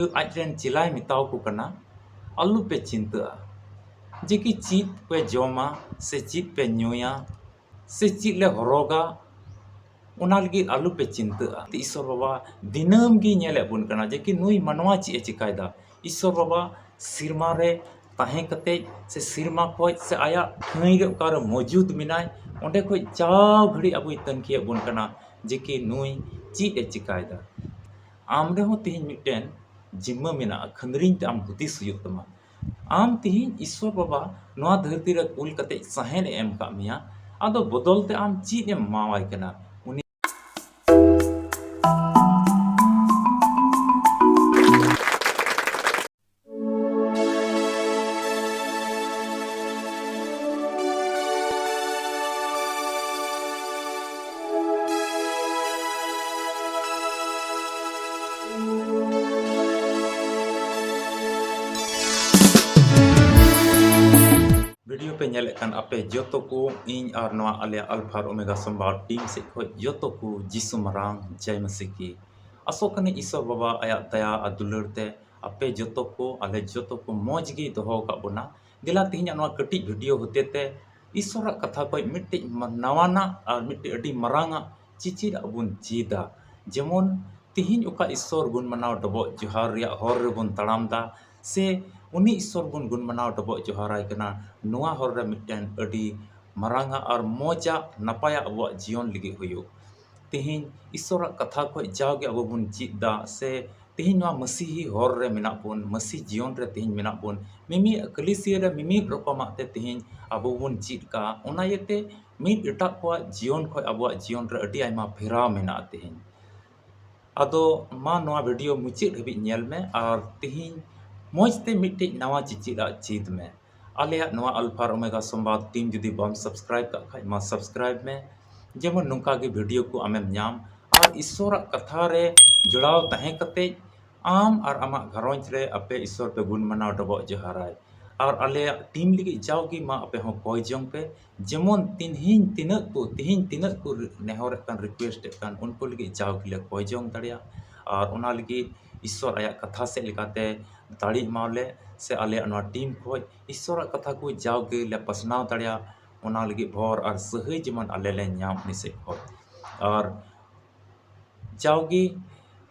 आजरेन चिल्लाय मिताव को कना आलू पे चिंता जे कि चीत पे जोमा से चीत पे न्यूया से चीत ले हरोगा उना लगी आलू पे चिंता ईश्वर बाबा दिनम गी नेले बुन कना जे कि नुई मनवा ची चिकायदा ईश्वर बाबा सिरमा रे ताहे कते से सिरमा खोज से आया ठई रे उकार मौजूद मिनाय ओंडे खोज जाव घड़ी अबुई तनखिए बुन कना जे कि नुई ची चिकायदा आम रे हो तिहिन मिटेन जिम्मा मेना खंदरिन ते आम हुदिस हुयुग तमा आम तिहिन ईश्वर बाबा नवा धरती रे कुल कते सहेन एम का मिया आदो बदलते आम ची एम मावाय कना उनी वीडियो पे नेले कान आपे जोतो को इन और नवा आले अल्फा और ओमेगा संभाव टीम से खोज जोतो को जिसु मरांग जय मसीह की असोकने ईश्वर बाबा आया दया आ दुलरते आपे जोतो को आले जोतो को मौज गी दोहो का बोना दिला तिहिन नवा कटी वीडियो होते ते ईश्वर कथा को मिट्टी नवाना और मिट्टी अडी मरांगा चिचिर अबुन चीदा जेमन तिहिन उका ईश्वर गुण मनाव डबो जोहार रिया हर रे बुन तड़ामदा से उनी ईश्वर बुन गुण मनाव डबो जोहाराय कना नुआ हर रे मिट्टन अडी मरांगा और मोजा नपाया अब जीवन लगी हुयो तिहिन ईश्वर कथा को जागे अब बुन चिदा से तिहिन नुआ मसीही हर रे मेना बुन मसीह जीवन रे तिहिन मेना बुन मिमी कलिसिया रे मिमी रकमाते तिहिन अब बुन चिद का ओना येते मिद एटा को जीवन को अब जीवन रे अडी आयमा फेरा मेना तिहिन आदो मा नवा वीडियो मुचिद हबी नेल में और तिहिन मौजते मिट्टी नवा चिचिरा चीद में आलिया नवा अल्फा और ओमेगा संवाद टीम जुदी बम सब्सक्राइब का खाय मा सब्सक्राइब में जेमन नुका के वीडियो को आमेम नाम और ईश्वर कथा रे जुड़ाव तहे कते आम और आमा घरोंज रे अपे ईश्वर पे गुण मनाव डबो जोहाराय और आलिया टीम लगी जाओगी मा अपे हो कोय जोंग पे जेमन तिहिन तिनक को नेहर कान रिक्वेस्ट कान उनको लगी जाओगी ले कोय जोंग दड़िया और ओना लगी ईश्वर आया कथा से लिखाते दाड़ी मावले से आले नवा टीम खोज ईश्वर कथा को जाओगे ले पसनाव दड़िया ओना लगी भोर और सही जमन आले ले नाम निसे खोज और जाओगी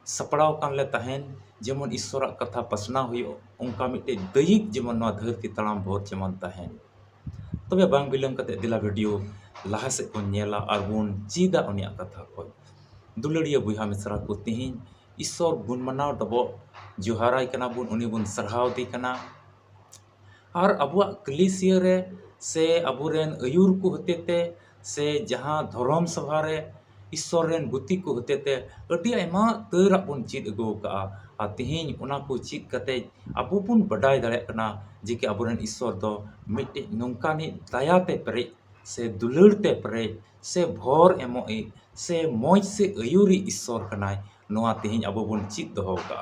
सपड़ाव कान ले तहन जेमन ईश्वर कथा पसना हुयो उनका मिटे दैहिक जेमन नवा धरती तड़ाम भोर जेमन तहन तबे बांग बिलम कते दिला वीडियो लाहा से को नेला और बुन चीदा उनिया कथा खोज दुलड़िया बुहा मिश्रा को तिहिन ईश्वर गुण मनाव डबो जोहाराय कना बुन उनी बुन सरहाव दी कना और अबुआ कलिसिया रे से अबुरेन अयुर को होतेते से जहां धर्म सभा रे ईश्वर रेन गुति को होतेते अडी आयमा तैरा बुन चीद अगो का आ तिहिन उना को चीद कते अबु बुन बडाय दाड़े कना जे कि अबुरेन ईश्वर दो मिटे नोंकानी दयाते परे से दुलड़ते परे से भोर एमोई से मौज से अयुरी ईश्वर कनाय नोआ तिहिन अबु बुन चीद दोहो का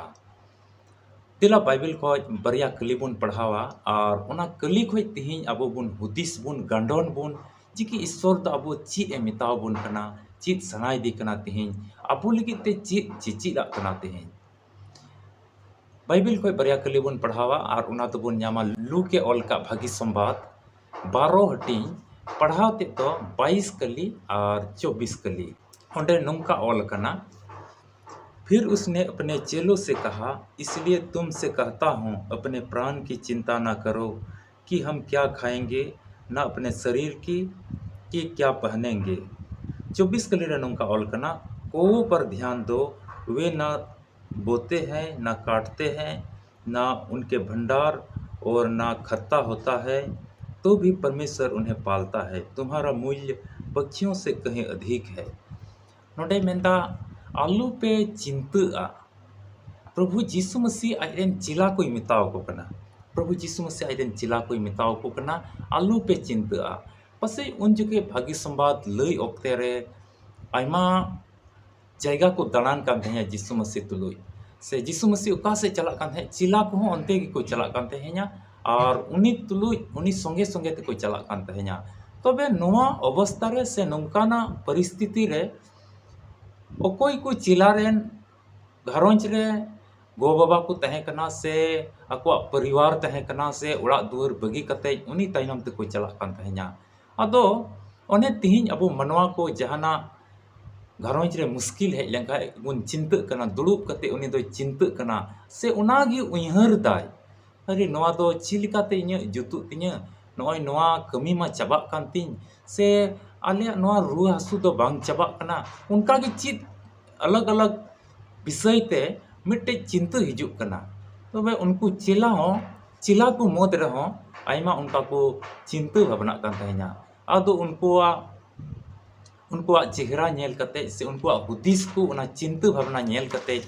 दिला बाइबल को बरिया कली बुन पढ़ावा और ओना कली खोज तिहिन अबो बुन हुदिस बुन गंडोन बुन जी कि ईश्वर द अबो चीद ए मिताव बुन कना चीद सनाय दी कना तिहिन अबो लगित ते चीद चिचिदा कना तिहिन बाइबल को बरिया कली बुन पढ़ावा और ओना तो बुन न्यामा लू के ऑल का भागी संवाद 12 हटी पढ़ाव ते तो 22 कली और 24 कली ओंडे नोंका ऑल कना फिर उसने अपने चेलों से कहा इसलिए तुमसे कहता हूँ अपने प्राण की चिंता ना करो कि हम क्या खाएंगे ना अपने शरीर की कि क्या पहनेंगे 24 कलीरनों का औलकना को पर ध्यान दो वे ना बोते हैं ना काटते हैं ना उनके भंडार और ना खत्ता होता है तो भी परमेश्वर उन्हें पालता है तुम्हारा मूल्य पक्षियों से कहीं अधिक है नोडे मेंदा आलू पे चिंता प्रभु यीशु मसीह आयन चिला कोई मिताव को कना प्रभु यीशु मसीह आयन चिला कोई मिताव को कना आलू पे चिंता पसे उन जगह भागी संवाद लई ओक्ते रे आयमा जायगा को दालान कान थे यीशु मसीह तुलुई से यीशु मसीह उका से चला कान थे चिला को अंते की कोई चला कान थे और उनी तुलुई उनी संगे संगे ते कोई चला कान थे तबे नोआ अवस्था रे से नौकाना परिस्थिति रे ओकोई को चिला रेन घरोंज रे गो बाबा को तहें कना से आको परिवार तहें कना से ओड़ा दुआर बगी कते उनी तायनम ते को चला कान तहेnya आदो ओने तिहिं अबो मनवा को जहाना घरोंज रे मुश्किल हेज लेंखा बुन चिंता कना दुड़ुब कते उनी दो चिंता कना से उनागी उयहर दाय अरे नवा दो चिलिकाते इᱧ जुतु तिᱧ नॉय नवा कमी मा चाबा कान तिñ से आले नवा रुआ हसु दो बांग चाबा कना उनका गे चित अलग अलग विषय ते मिट्टे चिंता हिजुक कना तबे उनको चिला को मोद रहो आइमा उनका को चिंता भावना कान तहेnya आदो उनको चेहरा नेल कते से उनको हुदिस को उना चिंता भावना नेल कते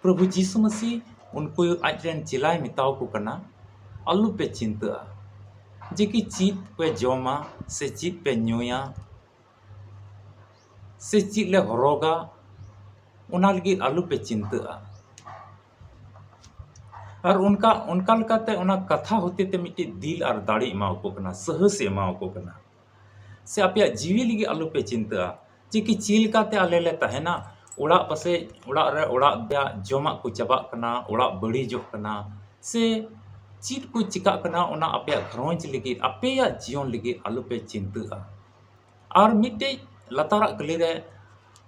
प्रभु यीशु मसीह उनको आजरेन चिलाय मिताव को कना आलू पे चिंता जे कि चीत पे जोमा से चीत पे न्यूया से चीत ले हरोगा उना लगी आलू पे चिंता और उनका लकाते उना कथा होते ते मिट्टी दिल और दाड़ी एमाव को कना सहस एमाव को कना से आपया जीवी लगी आलू पे चिंता जे कि चिलकाते आले ले तहेना ओड़ा पासे ओड़ा रे ओड़ा दया जोमा को चाबा कना ओड़ा बड़ी जो कना से चीट को चिका कना उना आपया घरोंज लगी आपया जीवन लगी आलू पे चिंता और मिट्टे लतारा गली रे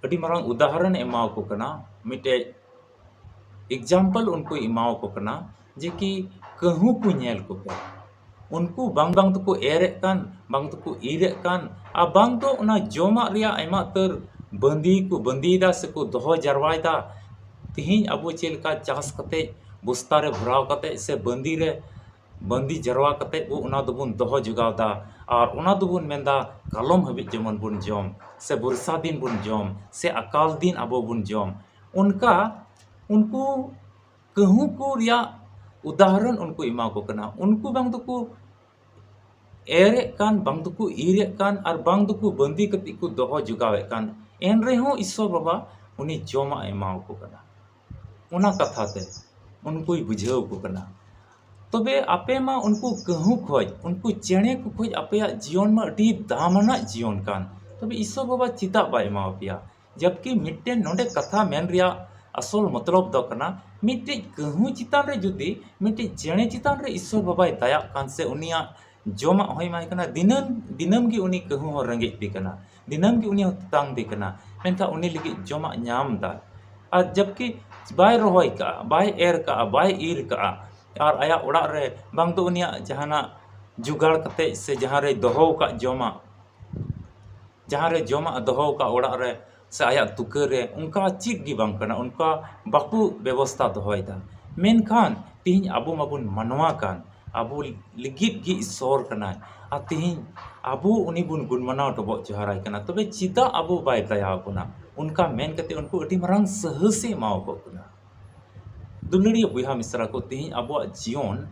अडी मारंग उदाहरण एमाव को कना मिट्टे एग्जाम्पल उनको इमाव को कना जे कि कहूँ को नेल को पे उनको बांग बांग तो को एरे कान बांग तो को इरे कान आ बांग तो उना जोमा रिया आयमा तर बंदीदा से को दोहो जरवायदा तिहिं अबो चेलका चास कते बुस्ता रे भराव कते से बंदी जरवा कते वो उना दोबुन दोहो जुगावदा और उना दोबुन मेंदा कालम हबि जेमन बुन जोम से बरसा दिन बुन जोम से अकाल दिन अबो बुन जोम उनको कहूँ को रिया उदाहरण उनको इमा को कना उनको बांग तो को एरे कान बांग तो को इरे कान और बांग तो को बंदी कति को दोहो जुगावे कान एन रे हो ईश्वर बाबा उनी जोमा एमाव को कना उना कथा ते उनको बुझाव को कना तबे आपे मा उनको कहूँ खोज उनको चेणे को खोज आपे जीवन में अड़ी दामना जीवन कान तबे ईश्वर बाबा चिता बा एमाव पिया जबकि मिट्टे नोडे कथा मेन रिया असल मतलब दो कना मिट्टे कहूँ चितान रे जुदी मिट्टे चेणे चितान रे ईश्वर बाबा दया कान से उनिया जोमा होय माय कना दिनम की उनी कहूँ हो रंगे दी कना दिनम की उनी हो तांग दी कना मेनका उनी लगी जोमा ᱧᱟᱢ दा और जबकि बाय रोहय का बाय एर का बाय ईर का और आया ओड़ा रे बांग तो उनिया जहाना जुगाड़ कते से जहां रे दोहो का जोमा दोहो का ओड़ा रे से आया तुकर रे उनका चीज गी बांग कना उनका बाकू व्यवस्था दोहयदा मेनखान तिहिं अबो माबुन मनवा कान अबो लिगित गी ईश्वर कना आ तिहिं अबो उनी बुन गुणमनाव डबो जोहाराय कना तबे चिदा अबो बाय दया कोना उनका मेन कते उनको अडी मारंग सहसे माव को कना दुलड़िया बुहा मिश्रा को तिहिं अबो जीवन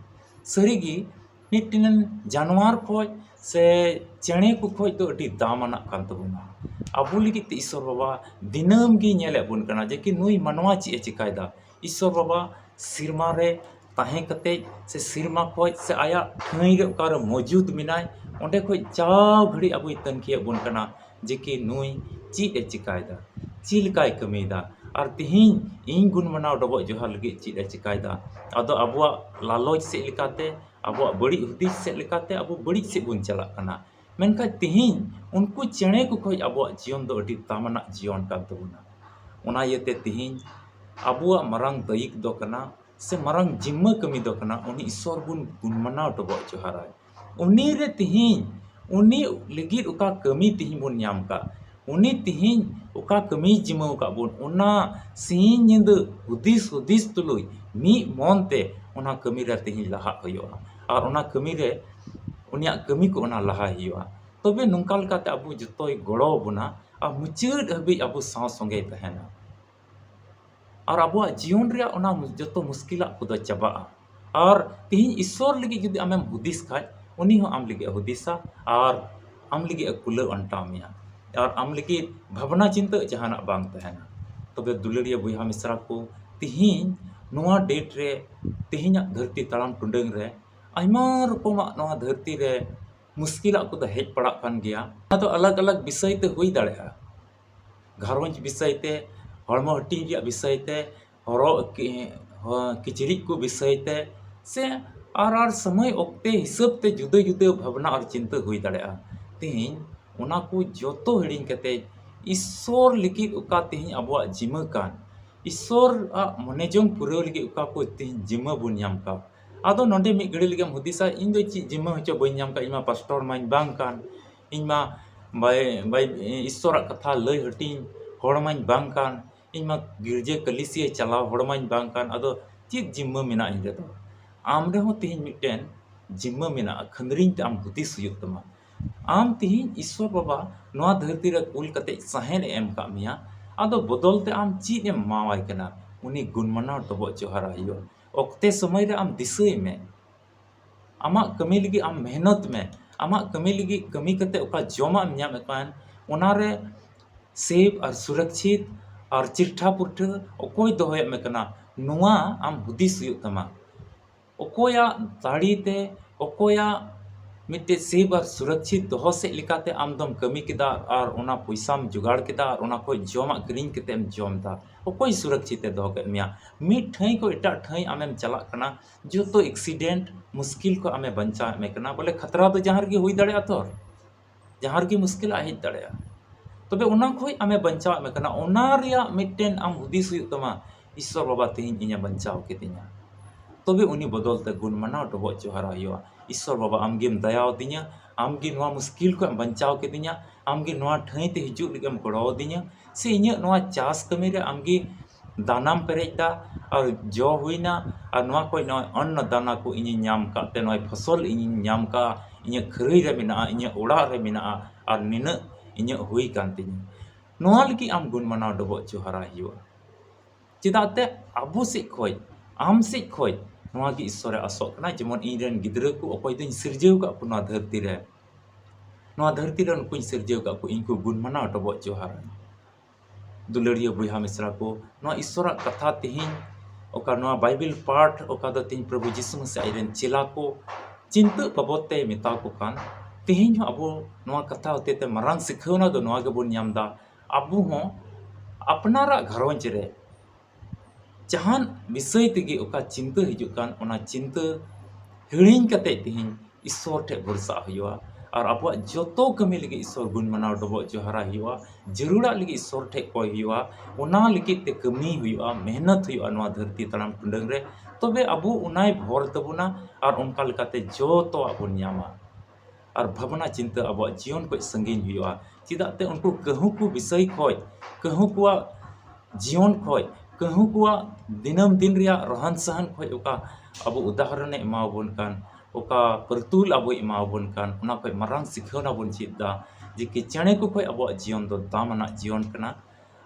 सरीगी मिट्टिन जानवर खोज से चेणे को खोज तो अडी दामना कान तबुना अबो लिगित ईश्वर बाबा दिनम गी नेले बुन कना जे कि नुई मनवा ची चिकायदा ईश्वर बाबा सिरमा रे ताहे कते से सिरमा खोज से आया ठाई रे ओकार मौजूद मिनाय ओंडे खोज चाव घड़ी अबो तनखिया बुन कना जे कि नुई ची चिकायदा चिलकाय कमीदा और तिहिं इन गुण मनाव डबो जोहा लगी ची चिकायदा अदो अबो लालच से लिकाते अबो बड़ी हुदिस से लिकाते अबो बड़ी से बुन चला कना मेनका तिहिं उनको चेणे को खोज अबो जीवन दो अडी तामना जीवन कान तबुना उना येते तिहिं अबो मरंग दयिक दो कना से मरंग जिम्मा कमी दो कना उनी ईश्वर बुन गुण मनाव डबो जोहाराय उनी रे तिहिं उनी लगी उका कमी तिहिं बुन ᱧᱟᱢ का उनी तिहिं उका कमी जिम्मा का बुन उना सिंह निंद हुदिस तुलुई मी मोनते उना कमी रे तिहिं लहा होयोआ और उना कमी रे उनिया कमी को उना लहा होयोआ तबे नोंका लकाते अबो जतोय गड़ो बुना आ मुचाद हबी अबो साव संगे तहेना और अबो जीवन रे उना जतो मुश्किला को चाबा और तिहिं ईश्वर लगी जुदी आमेम हुदिस खाय उनी हो आम लगी हुदिसा और आम लगी कुला अंटा मिया और आम लगी भावना चिंता जहाना बांग तहेना तबे दुलड़िया बुहा मिश्रा को तिहिं नोआ डेट रे तिहिं धरती तड़ाम टुंडंग रे आयमा रकमा नोआ धरती रे मुश्किला को तो हेज पड़ा कान गया तो अलग अलग विषय ते हुई दाड़ेगा घरोंज विषय ते हड़मो हटी विषय ते किचरिज को विषय ते से आर समय ओक्ते हिसाब ते जुदा जुदा भावना और चिंता हुई दाड़ा तेहन ओना को जोतो हिड़िंग कते ईश्वर लिखित उका तेहन अबुआ जिम्मा कान ईश्वर मनेजों पुराव लिखित उका को तेहन जिम्मा बुन नाम का आदो नोंडे मिद घड़ी लगे हुदिसा इन दो ची जिम्मा होचो बई नाम का इमा पास्टर माइन बांग कान इमा बाय बाय ईश्वर कथा लय हटिंग हड़ माइन बांग कान इमा गिरजे कलिसिया चलाव हड़ माइन बांग कान आदो चीज जिम्मा मेना इन रेदो आम रे हो तेहन मिदटेन जिम्मा मेना खंदरिंग ते आम हुदिस हुयुग तमा आम तेहन ईश्वर बाबा नोआ धरती रे कुल कते सहेन एम का मिया आदो बदलते आम चीज एम मावाय कना उनी गुणमना डबो जोहारा हियो ओक्ते समय रे आम दिसय में आमा कमी लगी आम मेहनत में आमा कमी लगी कमी कते ओका जोमा ᱧᱟᱢ कान ओनारे सेफ और सुरक्षित और चिट्ठा पुट्ठा ओकोय दोहय में कना नोआ आम हुदिस हुयुग तमा ओकोया दाड़ीते ओकोया मिट्टे सेफ और सुरक्षित दोह से लिकाते आम दम कमी किदा और ओना पैसाम जुगाड़ किदा और ओना कोई जोमा किरिंग कितेम जोमदा ओकोय सुरक्षित दोह के मिया मिट ठई को एटा ठई आमेम चला कना जो तो एक्सीडेंट मुश्किल को आमे बंचा में कना बोले खतरा तो जहार की हुई दड़े तो जहार की मुश्किल आ हेज दड़े तबे ओना खोय आमे बंचा में कना ओना रिया मिटेन आम हुदिस हुयुग तमा ईश्वर बाबा तेहन इnya बंचाव केतिnya तबे उनी बदलते गुण मनाव डबो जोहारा हुआ ईश्वर बाबा आमगेम दयाव दिnya आमगे नोआ मुश्किल को बंचाव केतिnya आमगे नोआ ठई ते हिजुग लिगेम गड़ो दिnya से इnya नोआ चास कमी रे आमगे दानाम पेरेजदा और जो हुईना और नोआ कोई नोआ अन्न दाना को इनी नाम काते नोआ फसल इनी नाम का इnya खरई रे मेना इnya ओड़ा रे मेना और निना इnya हुई कान तिnya नोआ लगी आम गुण मनाव डबो जोहारा हुआ चिदाते अबु से खोय आम से खोय नोआ की ईश्वर आसोक ना जेमन इरेन गिद्रा को अकोय दिन सिरजेव का को नोआ धरती रे उनको सिरजेव का को इनको गुण मनाव डबो जोहारा दुलड़िया बुहा मिश्रा को नोआ ईश्वर कथा तेहन ओका नोआ बाइबल पाठ ओका दो तेहन प्रभु यीशु मसीह आइरेन चेला को चिंता बाबत ते मेता को कान तेहन हो अबो नोआ कथा होते ते मरांग सिखावना दो नोआ गेबोन ᱧᱟᱢदा अबो हो अपनारा घरवंज रे जहान विषय तेगे ओका चिंता हिजुग कान ओना चिंता हिड़िंग कते तेहन ईश्वर ठे भरोसा हुआ और अब जो कमी लगे ईश्वर गुण मनाव डबो जोहारा हुआ जरूरा लगे ईश्वर ठे कोय हुआ ओना लगे ते कमी हुआ मेहनत हुआ नोआ धरती तड़ाम टुंडंग रे तबे अब उनाय भर तबुना और उनका लेकाते जो तो अब ᱧᱟᱢᱟ और भावना चिंता अब जीवन को संगीन हुआ चिदाते उनको कहूँ को विषय खोय कहूँ को जीवन खोय कहूँ को दिनम दिन रिया रहन सहन खोय ओका अब उदाहरण एमाबन कान ओका परतुल अब एमाबन कान ओना खोय मरांग सिखावना बन चिदा जे कि चेणे को खोय अब जीवन दो दामना जीवन कना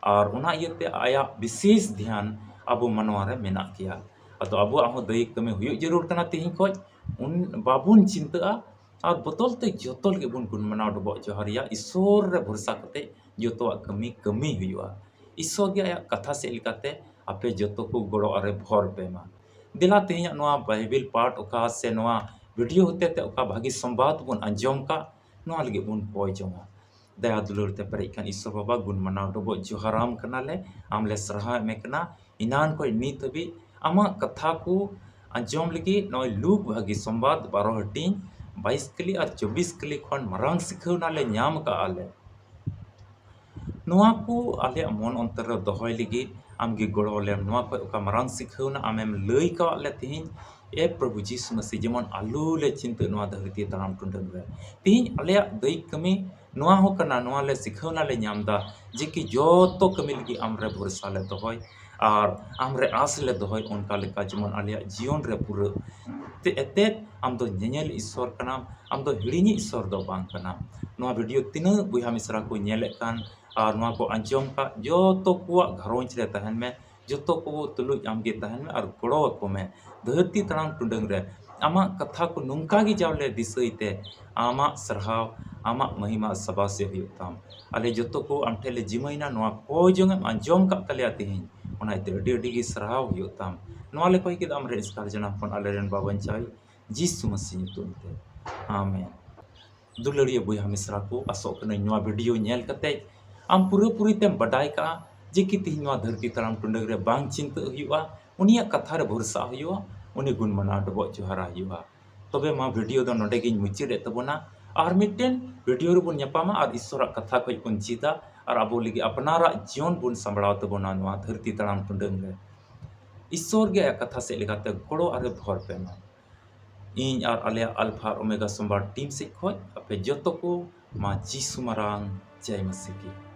और ओना इयते आया विशेष ध्यान अब मनवा रे मेना किया अतो अब आहो दई कमे हुयुग जरूर कना तेहिं खोय उन बाबुन चिंता और बदलते जोतो लगे बुन गुण मनाव डबो जोहारिया ईश्वर रे भरोसा कते जोतो कमी कमी हुआ ईश्वर के आया कथा से लिकाते आपे जोतो को गड़ो अरे भर पेमा दिला तेहिं नोआ बाइबल पाठ ओका से नोआ वीडियो होते ते ओका भागी संवाद बुन अंजम का नोआ लगे बुन कोय जोमा दया दुलर ते परे कान ईश्वर बाबा गुण मनाव डबो जोहाराम कनाले आमले सरहा में कना इनान कोई नीत भी आमा कथा को अंजम लगी नोय लूक भागी संवाद 12 हटिंग 22 कली और 24 कली खन मरांग सिखावना ले ᱧᱟᱢ का आले नोआ को आले मन अंतर दोहय लगी आमगे गड़ो ले नोआ को ओका मरांग सिखावना आमेम लई का ले तेहिं ए प्रभु यीशु मसीह जेमन आलू ले चिंता नोआ धरती तड़ाम टुंडंग रे तेहिं आले दई कमी नोआ हो कना नोआ ले सिखावना ले ᱧᱟᱢदा जे कि जोतो कमी लगी आमरे भरोसा ले दोहय और आमरे आस ले दोहय उनका लेका जेमन आले जीवन रे पूरा ते एते आम दो ᱧᱮᱧᱮᱞ ईश्वर कनाम आम दो हिड़िनी ईश्वर दो बांग कनाम नोआ वीडियो तिना बुहा मिश्रा को ᱧᱮᱞᱮ कान और नोआ को अंजम का जोतो को घरोंच रे तहन में जोतो को तुलुज आमगे तहन में और गड़ो को में धरती तड़ाम टुंडंग रे आमा कथा को नुंका गी जावले दिसईते आमा सरहाव आमा महिमा सभा से हुयुताम आले जोतो को आमठेले जिमैना नोआ को जोंगम अंजम का तले आतिहिं ओनाइते अडी अडी गी सरहाव हुयुताम नोआ ले कोई के आम रे इसकार जना फन आलेरन बाबन चाई यीशु मसीह तुमते आमेन दुलड़िया बुहा मिश्रा को आसो कने नोआ वीडियो नेल कते आम पूरा पूरी तेम बडाय का जे कि तिहि नोआ धरती तड़ाम टुंडंग रे बांग चिंता हुआ उनियाग कथा रे भरोसा हुआ उनी गुण मना डबो जोहारा हुआ तबे मा वीडियो दो नोडे गिन मुचाद तबना और मिट्टन वीडियो रे बुन ᱧᱟᱯᱟᱢᱟ और ईश्वर कथा खoj बुन चीदा और आबो लगी अपनारा जीवन बुन संभळाव तबना नोआ धरती तड़ाम टुंडंग रे ईश्वर गे कथा से लेगाते गड़ो और भर पे मा इन और आले अल्फा और ओमेगा सोमवार टीम से खoj अपे जतो को मा जीसु मारांग जय मसीह की